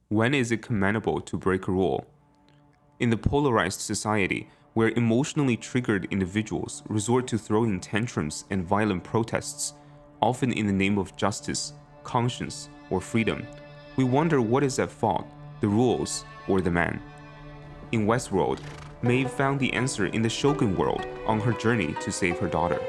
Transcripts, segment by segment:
When is it commendable to break a rule? In the polarized society, where emotionally triggered individuals resort to throwing tantrums and violent protests, often in the name of justice, conscience, or freedom, we wonder what is at fault, the rules or the man. In Westworld, Maeve found the answer in the Shogun World on her journey to save her daughter.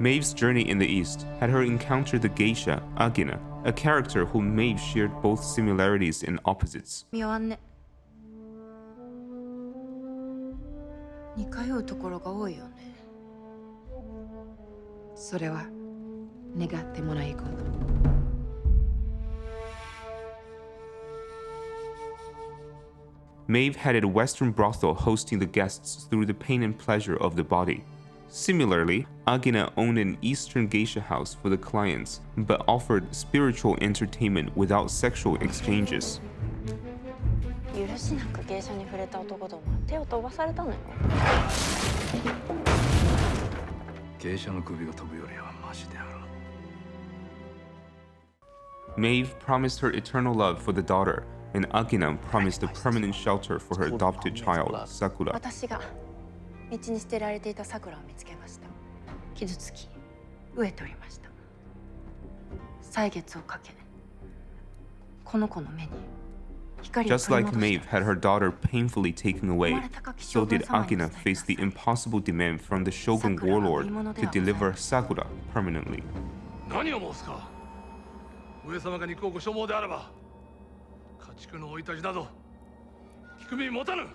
Maeve's journey in the East had her encounter the geisha, Agina, a character whom Maeve shared both similarities and opposites. 似通うところが多いよね。それは願ってもないこと。Maeve headed a Western brothel hosting the guests through the pain and pleasure of the body. Similarly, Agina owned an Eastern geisha house for the clients, but offered spiritual entertainment without sexual exchanges. 許しなく芸者に触れた男どもは手を飛ばされたのよ。芸者の首が飛ぶよりはマシであろう。Maeve promised her eternal love for the daughter, and Agina promised a permanent shelter for her adopted child, Sakura. 私が道に捨てられていた桜を見つけました。傷つき、飢えておりました。歳月をかけ、この子の目に。Just like Maeve had her daughter painfully taken away, so did Agina face the impossible demand from the Shogun warlord to deliver Sakura permanently. 何を申すか。上様が肉をご所望であれば、家畜の生い立ちなど聞く耳持たぬ。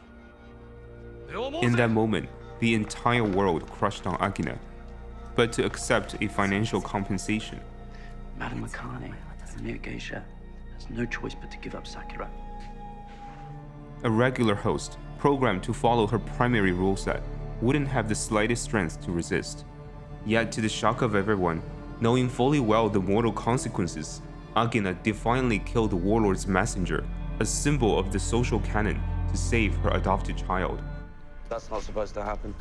In that moment, the entire world crushed on Agina, but to accept a financial compensation. Madame Akane, a mere geisha, has no choice but to give up Sakura. A regular host, programmed to follow her primary rule set, wouldn't have the slightest strength to resist. Yet, to the shock of everyone, knowing fully well the mortal consequences, Agina defiantly killed the warlord's messenger, a symbol of the social canon, to save her adopted child. That's not supposed to happen.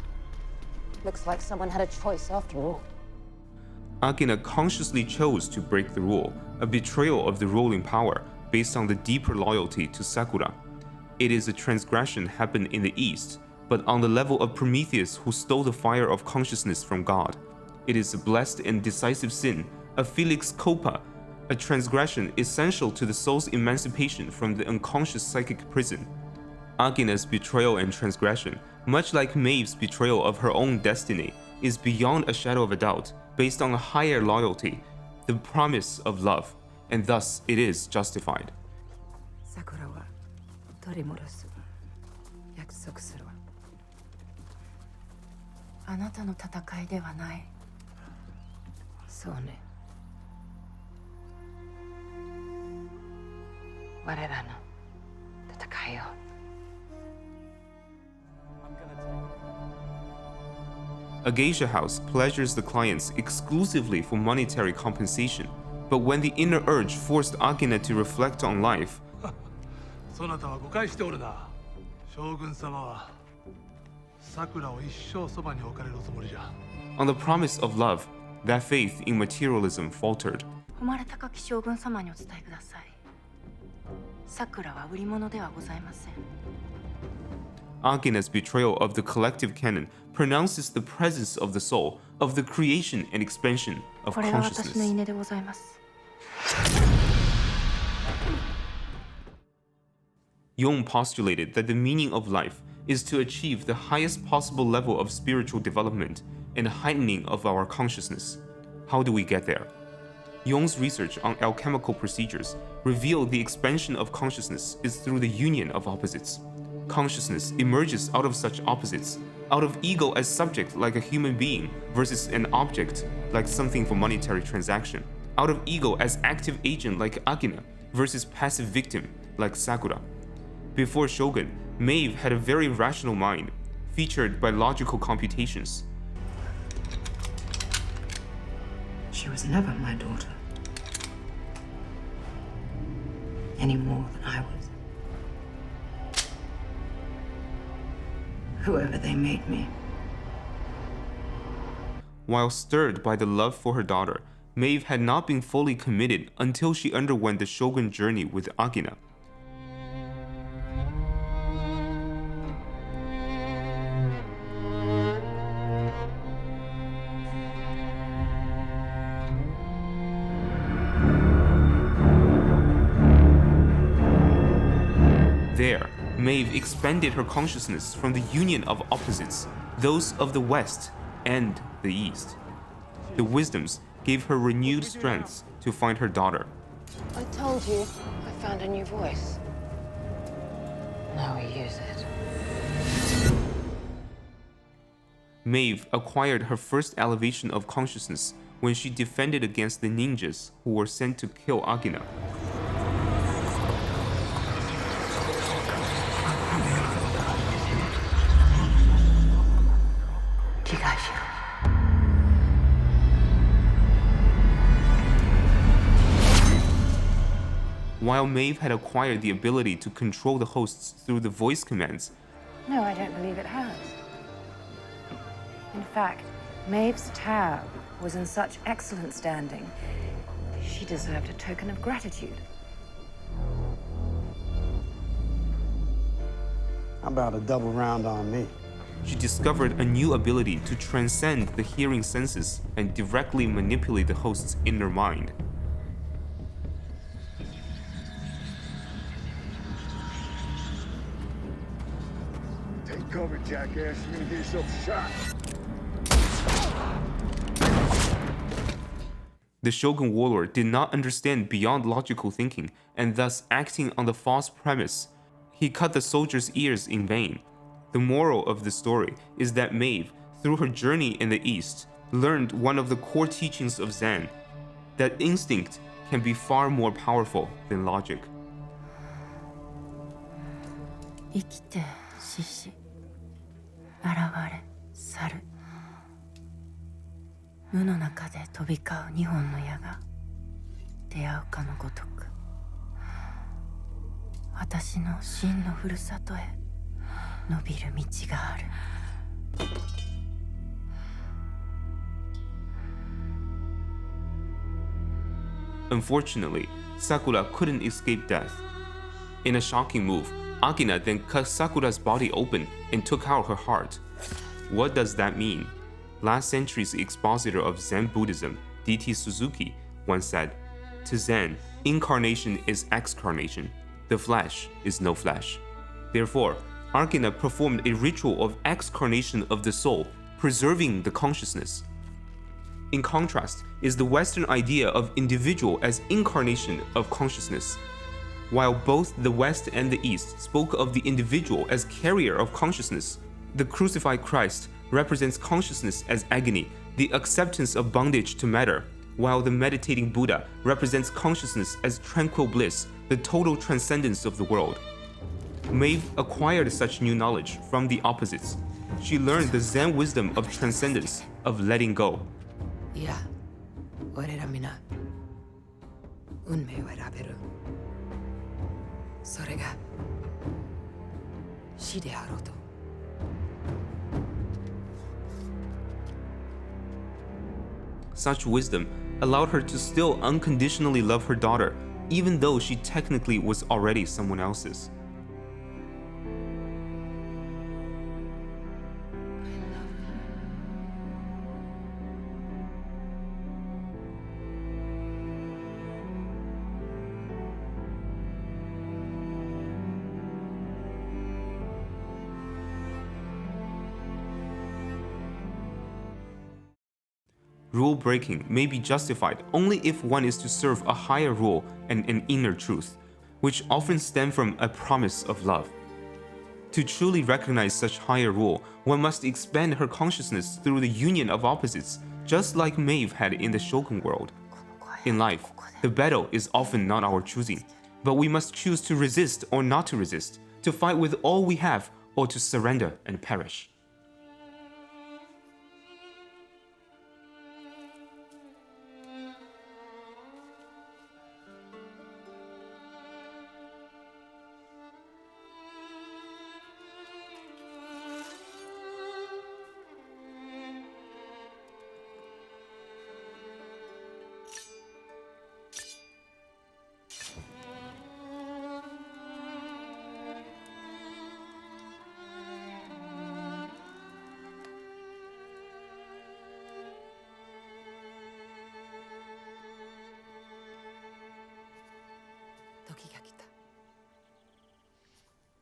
Looks like someone had a choice after all. Agina consciously chose to break the rule, a betrayal of the ruling power based on the deeper loyalty to Sakura. It is a transgression happened in the East, but on the level of Prometheus who stole the fire of consciousness from God. It is a blessed and decisive sin, a felix culpa, a transgression essential to the soul's emancipation from the unconscious psychic prison. Agina's betrayal and transgression, much like Maeve's betrayal of her own destiny, is beyond a shadow of a doubt, based on a higher loyalty, the promise of love, and thus it is justified. 桜は取り戻す。約束するわ。あなたの戦いではない。そうね。我らの戦いを。A geisha house pleasures the clients exclusively for monetary compensation, but when the inner urge forced Agina to reflect on life, そなたは誤解しておるな。将軍様は桜を一生そばに置かれるおつもりじゃ。on the promise of love, that faith in materialism faltered. 誉れ高き将軍様にお伝えください。桜は売り物ではございません。Agina's betrayal of the collective canon pronounces the presence of the soul, of the creation and expansion of これが私の consciousness. 稲でございます。Jung postulated that the meaning of life is to achieve the highest possible level of spiritual development and heightening of our consciousness. How do we get there? Jung's research on alchemical procedures revealed the expansion of consciousness is through the union of opposites. Consciousness emerges out of such opposites, out of ego as subject like a human being versus an object like something for monetary transaction, out of ego as active agent like Agina versus passive victim like Sakura. Before Shogun, Maeve had a very rational mind, featured by logical computations. She was never my daughter. Any more than I was. Whoever they made me. While stirred by the love for her daughter, Maeve had not been fully committed until she underwent the Shogun journey with Akina. There, Maeve expanded her consciousness from the union of opposites, those of the West and the East. The wisdoms gave her renewed strength to find her daughter. I told you I found a new voice. Now we use it. Maeve acquired her first elevation of consciousness when she defended against the ninjas who were sent to kill Akina. While Maeve had acquired the ability to control the hosts through the voice commands, No, I don't believe it has. In fact, Maeve's Tao was in such excellent standing, she deserved a token of gratitude. How about a double round on me? she discovered a new ability to transcend the hearing senses and directly manipulate the host's inner mind. Take cover, jackass. You're gonna get yourself shot. The Shogun warlord did not understand beyond logical thinking, and thus acting on the false premise, he cut the soldier's ears in vain. The moral of the story is that Maeve, through her journey in the East, learned one of the core teachings of Zen, that instinct can be far more powerful than logic. 生きて死し現れ去る無の中で飛び交う二本の矢が出会うかのごとく私の真のふるさとへ伸びる道がある Unfortunately, Sakura couldn't escape death. In a shocking move, Akina then cut Sakura's body open and took out her heart. What does that mean? Last century's expositor of Zen Buddhism, D.T. Suzuki, once said, "To Zen, incarnation is excarnation. The flesh is no flesh." Therefore, Akina performed a ritual of excarnation of the soul, preserving the consciousness. In contrast is the Western idea of individual as incarnation of consciousness. While both the West and the East spoke of the individual as carrier of consciousness, the crucified Christ represents consciousness as agony, the acceptance of bondage to matter, while the meditating Buddha represents consciousness as tranquil bliss, the total transcendence of the world. Maeve acquired such new knowledge from the opposites. She learned the Zen wisdom of transcendence, of letting go. いや我ら皆運命を選べるそれが死であろうと Such wisdom allowed her to still unconditionally love her daughter, even though she technically was already someone else's. Rule breaking may be justified only if one is to serve a higher rule and an inner truth, which often stem from a promise of love. To truly recognize such higher rule, one must expand her consciousness through the union of opposites, just like Maeve had in the Shogun World. In life, the battle is often not our choosing, but we must choose to resist or not to resist, to fight with all we have or to surrender and perish.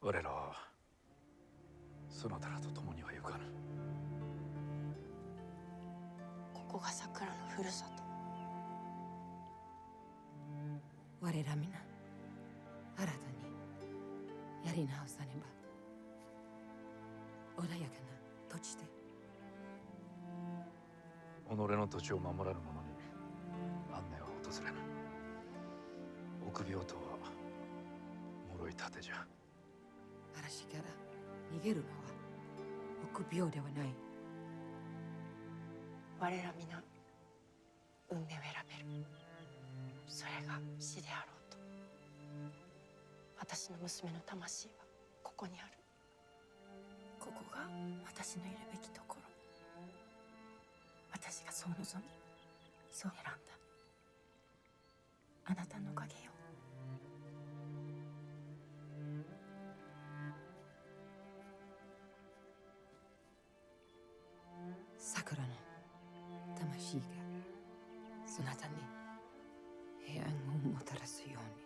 我らはそなたらと共には行かぬ。ここが桜のふるさと。我ら皆新たにやり直さねば。穏やかな土地で。己の土地を守らぬ者に安寧は訪れぬ。臆病とは脆い盾じゃ。嵐から逃げるのは臆病ではない。我ら皆運命を選べる。それが死であろうと。私の娘の魂はここにある。ここが私のいるべきところ。私がそう望み、そう選んだ。あなたのおかげよ。桜の魂がそなたに平安をもたらすように。